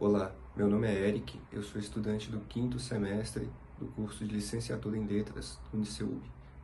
Olá, meu nome é Eric, eu sou estudante do quinto semestre do curso de Licenciatura em Letras do Uniceub.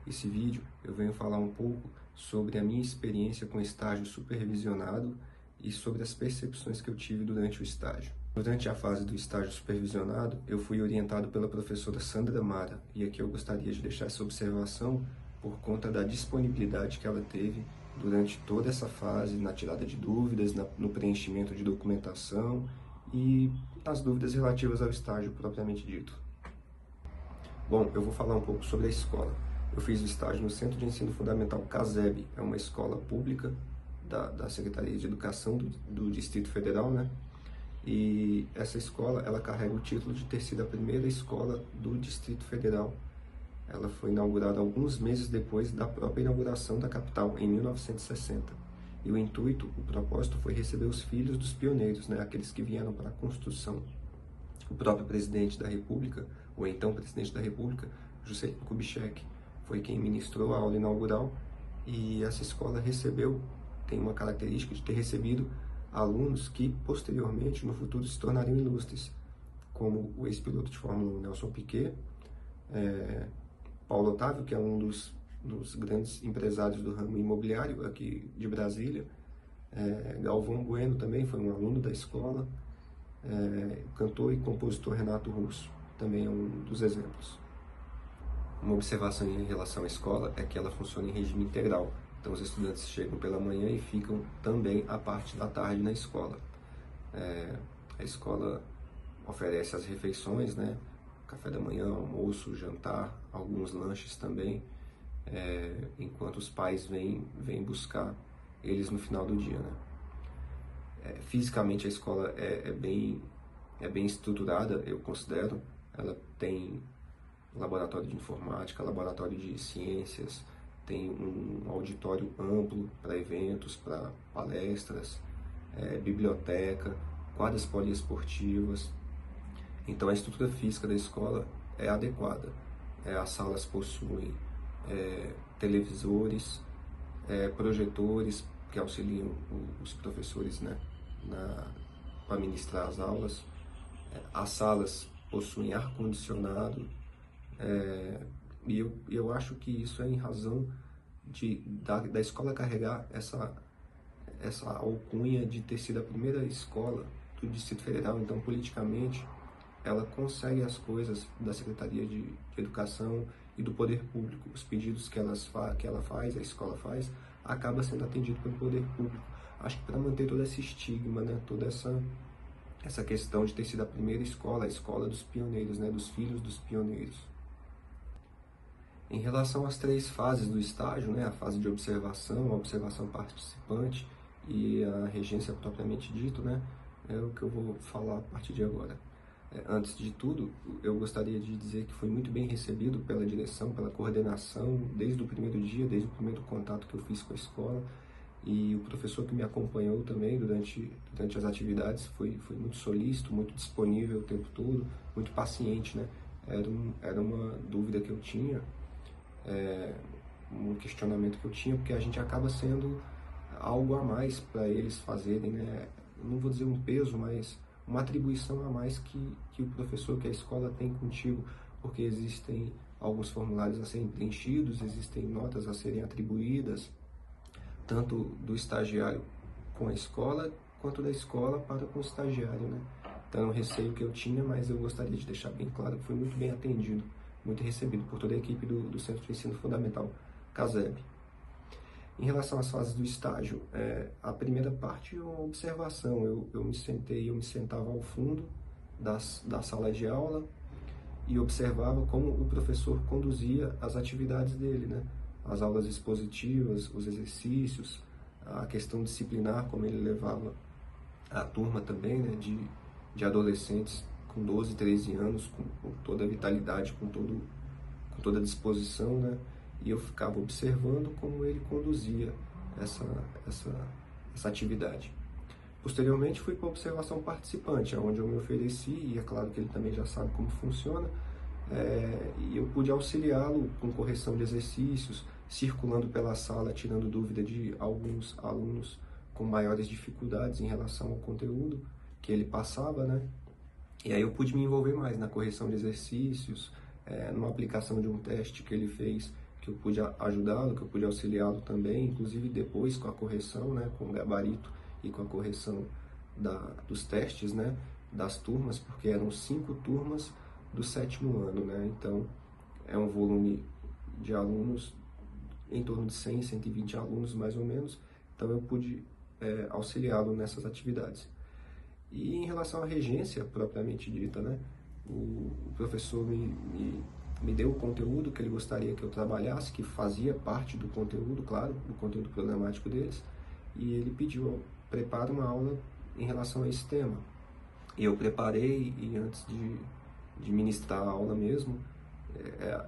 Esse vídeo eu venho falar um pouco sobre a minha experiência com estágio supervisionado e sobre as percepções que eu tive durante o estágio. Durante a fase do estágio supervisionado, eu fui orientado pela professora Sandra Mara, e aqui eu gostaria de deixar essa observação por conta da disponibilidade que ela teve durante toda essa fase, na tirada de dúvidas, no preenchimento de documentação e nas dúvidas relativas ao estágio propriamente dito. Bom, eu vou falar um pouco sobre a escola. Eu fiz o estágio no Centro de Ensino Fundamental CASEB, é uma escola pública da Secretaria de Educação do Distrito Federal, né? E essa escola, ela carrega o título de ter sido a primeira escola do Distrito Federal. Ela foi inaugurada alguns meses depois da própria inauguração da capital, em 1960. E o intuito, o propósito foi receber os filhos dos pioneiros, né, aqueles que vieram para a construção. O próprio presidente da República, ou então presidente da República, Juscelino Kubitschek, foi quem ministrou a aula inaugural, e essa escola tem uma característica de ter recebido alunos que posteriormente, no futuro, se tornariam ilustres, como o ex-piloto de Fórmula 1 Nelson Piquet, Paulo Otávio, que é um dos grandes empresários do ramo imobiliário aqui de Brasília, Galvão Bueno também foi um aluno da escola, o cantor e compositor Renato Russo também é um dos exemplos. Uma observação em relação à escola é que ela funciona em regime integral, então os estudantes chegam pela manhã e ficam também a parte da tarde na escola. A escola oferece as refeições, né? Café da manhã, almoço, jantar, alguns lanches também, enquanto os pais vêm buscar eles no final do dia, né? Fisicamente a escola é bem estruturada, eu considero. Ela tem laboratório de informática, laboratório de ciências, tem um auditório amplo para eventos, para palestras, biblioteca, quadras poliesportivas. Então a estrutura física da escola é adequada. As salas possuem televisores, projetores que auxiliam os professores, né, para ministrar as aulas. As salas possuem ar-condicionado, e eu acho que isso é em razão da escola carregar essa alcunha de ter sido a primeira escola do Distrito Federal. Então, politicamente, ela consegue as coisas da Secretaria de Educação e do Poder Público. Os pedidos que ela faz, a escola faz, acaba sendo atendido pelo Poder Público. Acho que para manter todo esse estigma, né, toda essa questão de ter sido a primeira escola, a escola dos pioneiros, né, dos filhos dos pioneiros. Em relação às três fases do estágio, né, a fase de observação, a observação participante e a regência propriamente dito, né, é o que eu vou falar a partir de agora. Antes de tudo, eu gostaria de dizer que fui muito bem recebido pela direção, pela coordenação, desde o primeiro dia, desde o primeiro contato que eu fiz com a escola, e o professor que me acompanhou também durante as atividades foi muito solícito, muito disponível o tempo todo, muito paciente, né? Era uma dúvida que eu tinha, um questionamento que eu tinha, porque a gente acaba sendo algo a mais para eles fazerem, né? Não vou dizer um peso, mas uma atribuição a mais que o professor, que a escola tem contigo, porque existem alguns formulários a serem preenchidos, existem notas a serem atribuídas, tanto do estagiário com a escola, quanto da escola para com o estagiário, né? Então é um receio que eu tinha, mas eu gostaria de deixar bem claro que fui muito bem atendido, muito recebido por toda a equipe do Centro de Ensino Fundamental CASEB. Em relação às fases do estágio, a primeira parte é uma observação. Eu me sentava ao fundo da sala de aula e observava como o professor conduzia as atividades dele, né? As aulas expositivas, os exercícios, a questão disciplinar, como ele levava a turma também, né, de adolescentes com 12, 13 anos, com toda a vitalidade, com toda a disposição, né? E eu ficava observando como ele conduzia essa atividade. Posteriormente fui para a observação participante, onde eu me ofereci, e é claro que ele também já sabe como funciona, e eu pude auxiliá-lo com correção de exercícios, circulando pela sala, tirando dúvida de alguns alunos com maiores dificuldades em relação ao conteúdo, que ele passava, né? E aí eu pude me envolver mais na correção de exercícios, numa aplicação de um teste que ele fez, que eu pude ajudá-lo, que eu pude auxiliá-lo também, inclusive depois com a correção, né, com o gabarito e com a correção dos testes, né, das turmas, porque eram 5 turmas do 7º ano, né, então é um volume de alunos em torno de 100, 120 alunos mais ou menos, então eu pude auxiliá-lo nessas atividades. E em relação à regência propriamente dita, né, o professor me deu o conteúdo que ele gostaria que eu trabalhasse, que fazia parte do conteúdo, claro, do conteúdo programático deles, e ele pediu, prepara uma aula em relação a esse tema. E eu preparei, e antes de ministrar a aula mesmo,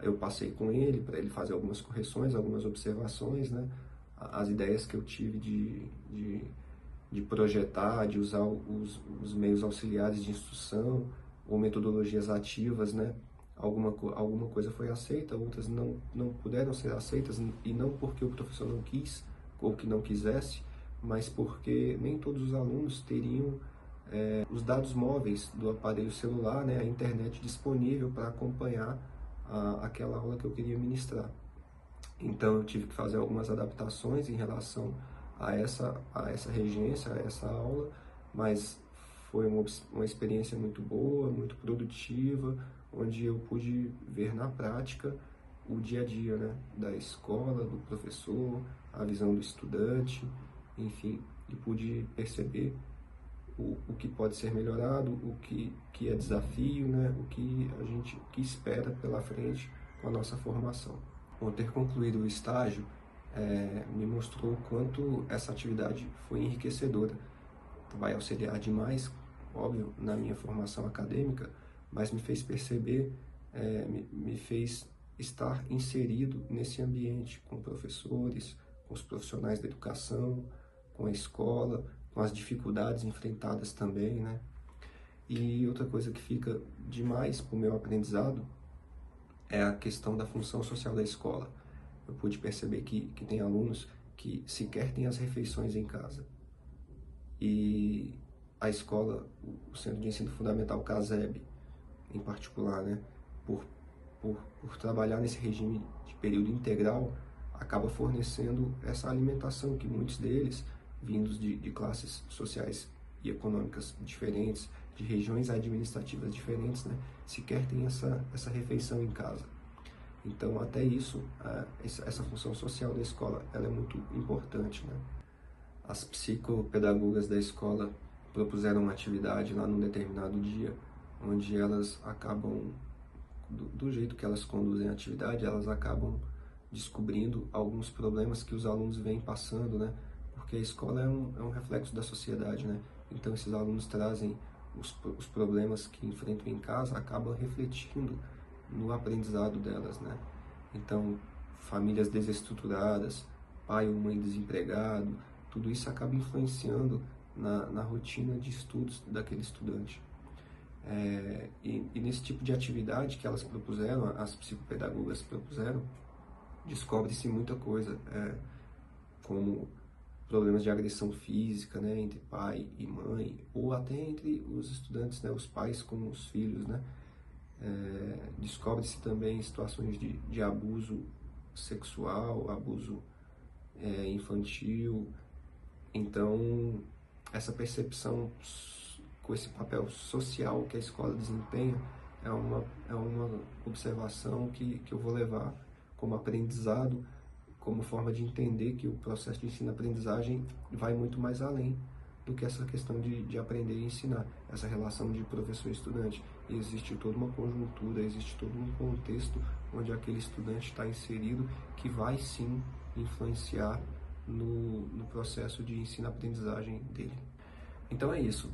eu passei com ele para ele fazer algumas correções, algumas observações, né, as ideias que eu tive de projetar, de usar os meios auxiliares de instrução ou metodologias ativas, né? Alguma coisa foi aceita, outras não puderam ser aceitas, e não porque o professor não quis ou que não quisesse, mas porque nem todos os alunos teriam os dados móveis do aparelho celular, né, a internet disponível para acompanhar aquela aula que eu queria ministrar. Então eu tive que fazer algumas adaptações em relação a essa regência, a essa aula, mas foi uma experiência muito boa, muito produtiva, onde eu pude ver na prática o dia a dia, né, da escola, do professor, a visão do estudante, enfim, e pude perceber o que pode ser melhorado, o que é desafio, né, o que espera pela frente com a nossa formação. Bom, ter concluído o estágio me mostrou o quanto essa atividade foi enriquecedora. Vai auxiliar demais, óbvio, na minha formação acadêmica, mas me fez perceber, me fez estar inserido nesse ambiente com professores, com os profissionais da educação, com a escola, com as dificuldades enfrentadas também, né? E outra coisa que fica demais para o meu aprendizado é a questão da função social da escola. Eu pude perceber que tem alunos que sequer têm as refeições em casa. E a escola, o Centro de Ensino Fundamental CASEB, em particular, né, por trabalhar nesse regime de período integral, acaba fornecendo essa alimentação que muitos deles, vindos de classes sociais e econômicas diferentes, de regiões administrativas diferentes, né, sequer têm essa refeição em casa. Então, até isso, essa função social da escola, ela é muito importante, né? As psicopedagogas da escola propuseram uma atividade lá num determinado dia, onde elas acabam, do jeito que elas conduzem a atividade, elas acabam descobrindo alguns problemas que os alunos vêm passando, né? Porque a escola é um reflexo da sociedade, né? Então, esses alunos trazem os problemas que enfrentam em casa, acabam refletindo no aprendizado delas, né? Então, famílias desestruturadas, pai ou mãe desempregado, tudo isso acaba influenciando na rotina de estudos daquele estudante. E nesse tipo de atividade que elas propuseram, as psicopedagogas propuseram, descobre-se muita coisa, como problemas de agressão física, né, entre pai e mãe, ou até entre os estudantes, né, os pais com os filhos, né. Descobre-se também situações de abuso sexual, abuso infantil. Então, essa percepção com esse papel social que a escola desempenha é uma observação que eu vou levar como aprendizado, como forma de entender que o processo de ensino-aprendizagem vai muito mais além do que essa questão de aprender e ensinar, essa relação de professor e estudante. E existe toda uma conjuntura, existe todo um contexto onde aquele estudante está inserido que vai sim influenciar no processo de ensino-aprendizagem dele. Então é isso.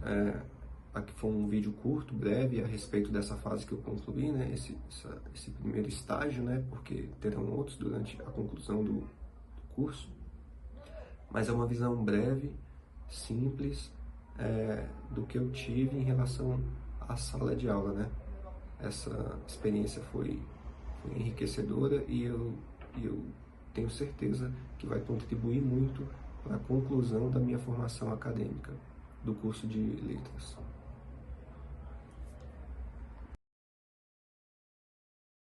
Aqui foi um vídeo curto, breve, a respeito dessa fase que eu concluí, né? Esse primeiro estágio, né? Porque terão outros durante a conclusão do curso. Mas é uma visão breve, simples, do que eu tive em relação à sala de aula, né? Essa experiência foi enriquecedora e eu tenho certeza que vai contribuir muito para a conclusão da minha formação acadêmica. do curso de Letras.